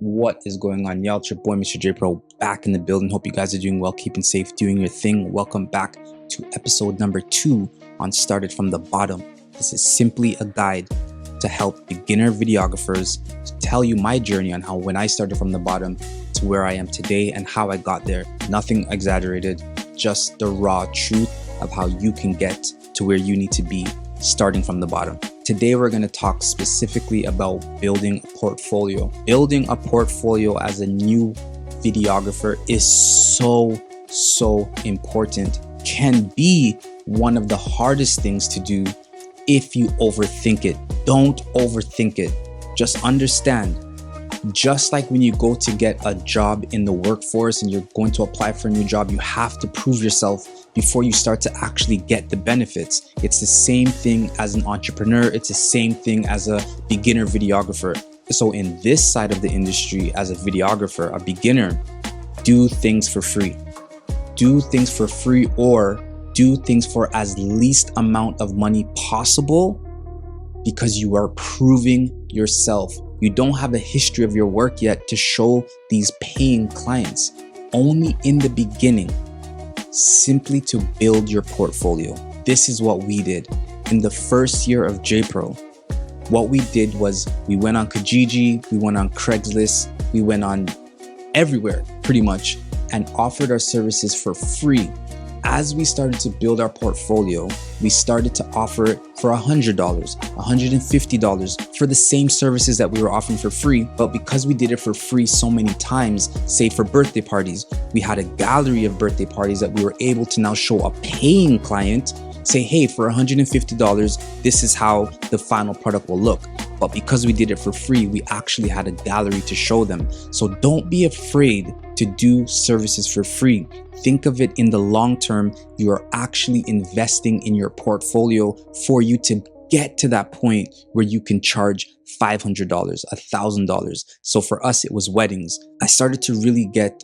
What is going on, y'all? It's your boy Mr. J Pro back in the building. Hope you guys are doing well, keeping safe, doing your thing. Welcome back to episode number 2 on Started From the Bottom. This is simply a guide to help beginner videographers, to tell you my journey on how when I started from the bottom to where I am today and how I got there. Nothing exaggerated, just the raw truth of how you can get to where you need to be starting from the bottom. Today, we're going to talk specifically about building a portfolio. Building a portfolio as a new videographer is so important. Can be one of the hardest things to do if you overthink it. Don't overthink it. Just understand, just like when you go to get a job in the workforce and you're going to apply for a new job, you have to prove yourself before you start to actually get the benefits. It's the same thing as an entrepreneur. It's the same thing as a beginner videographer. So in this side of the industry, as a videographer, a beginner, do things for free. Do things for free, or do things for as least amount of money possible, because you are proving yourself. You don't have a history of your work yet to show these paying clients. Only in the beginning, simply to build your portfolio. This is what we did in the first year of J-Pro. What we did was we went on Kijiji, we went on Craigslist, we went on everywhere pretty much and offered our services for free. As we started to build our portfolio, we started to offer it for $100, $150 for the same services that we were offering for free. But because we did it for free so many times, say for birthday parties, we had a gallery of birthday parties that we were able to now show a paying client, say, hey, for $150, this is how the final product will look. But because we did it for free, we actually had a gallery to show them. So don't be afraid to do services for free. Think of it in the long term. You are actually investing in your portfolio for you to get to that point where you can charge $500, $1,000. So for us, it was weddings. I started to really get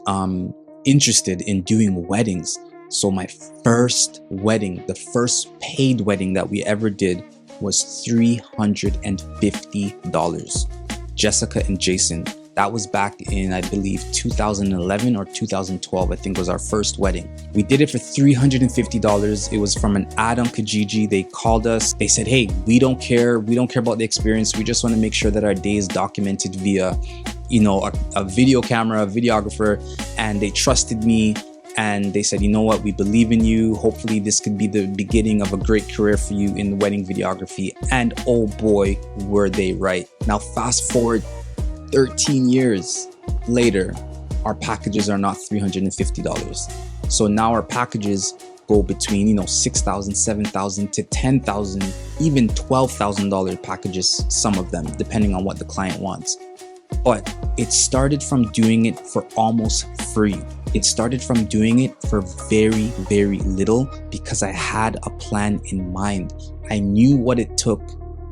interested in doing weddings. So my first wedding, the first paid wedding that we ever did, was $350. Jessica and Jason. That was back in, I believe, 2011 or 2012, I think was our first wedding. We did it for $350. It was from an ad on Kijiji. They called us. They said, hey, we don't care. We don't care about the experience. We just want to make sure that our day is documented via, a video camera, a videographer. And they trusted me. And they said, you know what, we believe in you. Hopefully this could be the beginning of a great career for you in wedding videography. And oh boy, were they right. Now fast forward 13 years later, our packages are not $350. So now our packages go between, $6,000, $7,000 to $10,000, even $12,000 packages, some of them, depending on what the client wants. But it started from doing it for almost free. It started from doing it for very, very little because I had a plan in mind. I knew what it took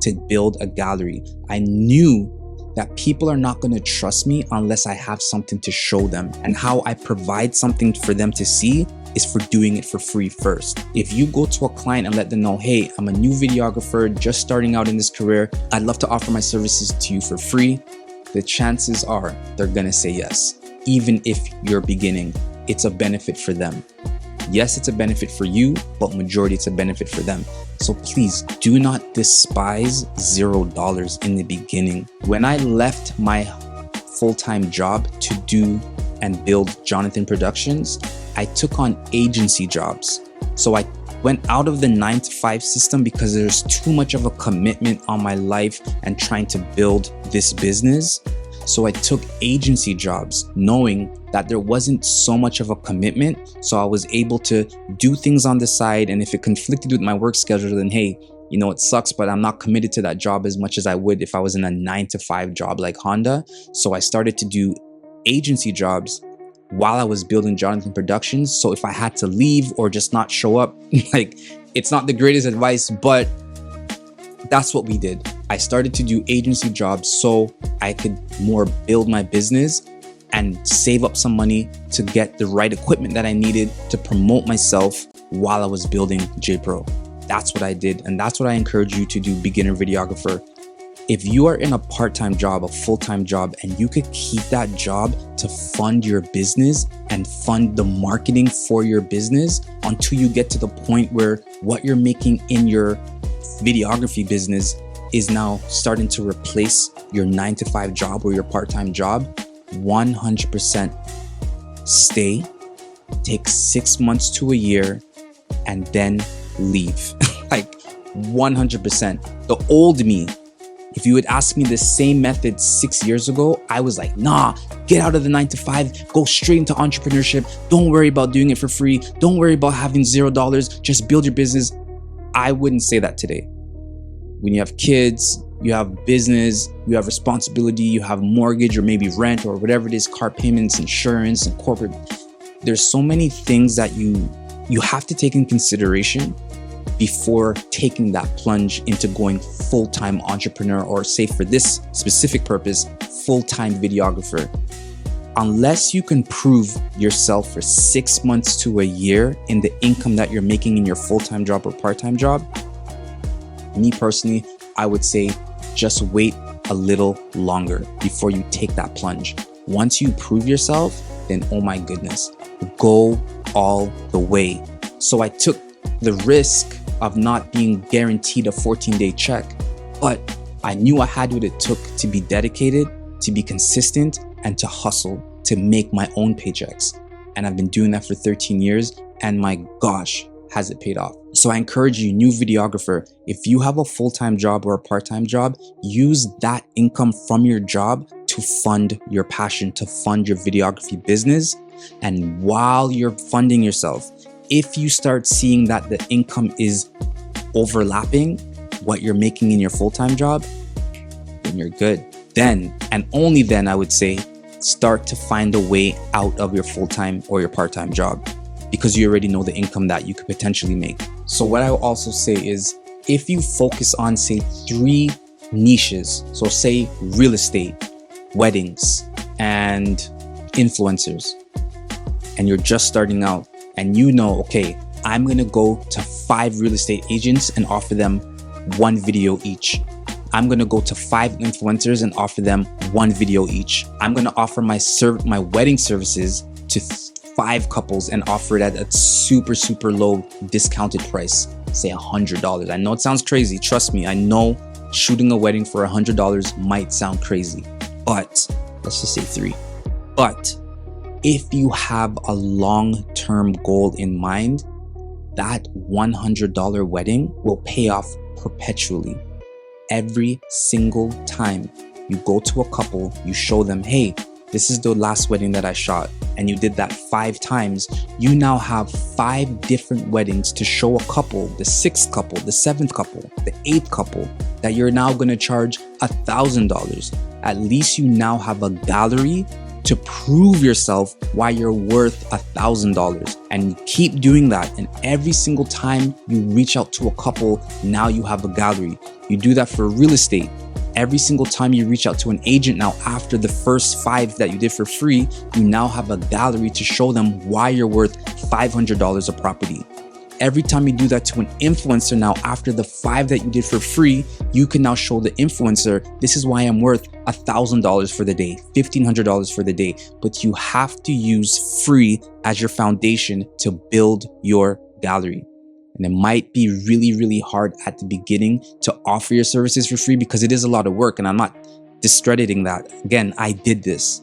to build a gallery. I knew that people are not going to trust me unless I have something to show them. And how I provide something for them to see is for doing it for free first. If you go to a client and let them know, hey, I'm a new videographer just starting out in this career, I'd love to offer my services to you for free, the chances are they're gonna say yes. Even if you're beginning, it's a benefit for them. Yes, it's a benefit for you, but majority it's a benefit for them. So please do not despise $0 in the beginning. When I left my full-time job to do and build Jonathan Productions, I took on agency jobs. So I went out of the 9-to-5 system because there's too much of a commitment on my life and trying to build this business. So I took agency jobs knowing that there wasn't so much of a commitment. So I was able to do things on the side. And if it conflicted with my work schedule, then hey, it sucks, but I'm not committed to that job as much as I would if I was in a 9-to-5 job like Honda. So I started to do agency jobs while I was building Jonathan Productions. So if I had to leave or just not show up, it's not the greatest advice, but that's what we did. I started to do agency jobs so I could more build my business and save up some money to get the right equipment that I needed to promote myself while I was building J-Pro. That's what I did. And that's what I encourage you to do, beginner videographer. If you are in a part-time job, a full-time job, and you could keep that job to fund your business and fund the marketing for your business until you get to the point where what you're making in your videography business is now starting to replace your 9-to-5 job or your part-time job, 100% stay, take 6 months to a year, and then leave. Like 100%. The old me, if you would ask me the same method 6 years ago, I was like, nah, get out of the 9-to-5, go straight into entrepreneurship. Don't worry about doing it for free. Don't worry about having $0. Just build your business. I wouldn't say that today. When you have kids, you have business, you have responsibility, you have mortgage or maybe rent or whatever it is, car payments, insurance, and corporate. There's so many things that you have to take in consideration before taking that plunge into going full-time entrepreneur, or say for this specific purpose, full-time videographer. Unless you can prove yourself for 6 months to a year in the income that you're making in your full-time job or part-time job, me personally, I would say just wait a little longer before you take that plunge. Once you prove yourself, then oh my goodness, go all the way. So I took the risk of not being guaranteed a 14-day check, but I knew I had what it took to be dedicated, to be consistent, and to hustle to make my own paychecks. And I've been doing that for 13 years, and my gosh, has it paid off. So I encourage you, new videographer, if you have a full-time job or a part-time job, use that income from your job to fund your passion, to fund your videography business. And while you're funding yourself, if you start seeing that the income is overlapping what you're making in your full-time job, then you're good. Then, and only then, I would say, start to find a way out of your full-time or your part-time job, because you already know the income that you could potentially make. So what I will also say is, if you focus on, say, 3 niches, so say real estate, weddings, and influencers, and you're just starting out, and you know, okay, I'm gonna go to 5 real estate agents and offer them 1 video each. I'm gonna go to 5 influencers and offer them 1 video each. I'm gonna offer my wedding services to 5 couples and offer it at a super low discounted price, say $100. I know it sounds crazy. Trust me, I know shooting a wedding for $100 might sound crazy, but let's just say 3. But if you have a long-term goal in mind, that $100 wedding will pay off perpetually. Every single time you go to a couple, you show them, hey, this is the last wedding that I shot, and you did that 5 times, you now have 5 different weddings to show a couple, the 6th couple, the 7th couple, the 8th couple, that you're now gonna charge $1,000. At least you now have a gallery to prove yourself why you're worth $1,000, and you keep doing that. And every single time you reach out to a couple, now you have a gallery. You do that for real estate. Every single time you reach out to an agent now, after the first 5 that you did for free, you now have a gallery to show them why you're worth $500 a property. Every time you do that to an influencer now, after the 5 that you did for free, you can now show the influencer, this is why I'm worth $1,000 for the day, $1,500 for the day. But you have to use free as your foundation to build your gallery. And it might be really hard at the beginning to offer your services for free, because it is a lot of work, and I'm not discrediting that. Again, I did this.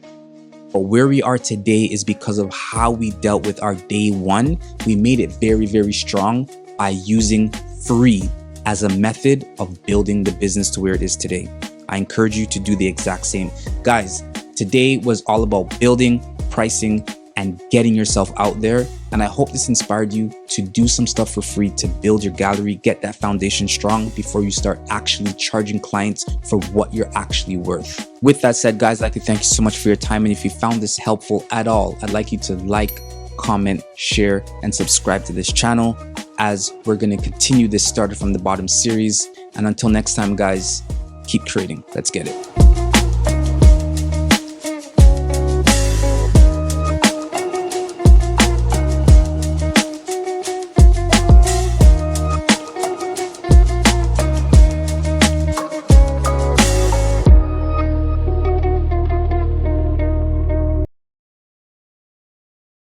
But where we are today is because of how we dealt with our day one. We made it very strong by using free as a method of building the business to where it is today. I encourage you to do the exact same. Guys, today was all about building, pricing, and getting yourself out there. And I hope this inspired you to do some stuff for free to build your gallery, get that foundation strong before you start actually charging clients for what you're actually worth. With that said, guys, I'd like to thank you so much for your time. And if you found this helpful at all, I'd like you to like, comment, share, and subscribe to this channel, as we're going to continue this Started from the Bottom series. And until next time, guys, keep creating. Let's get it.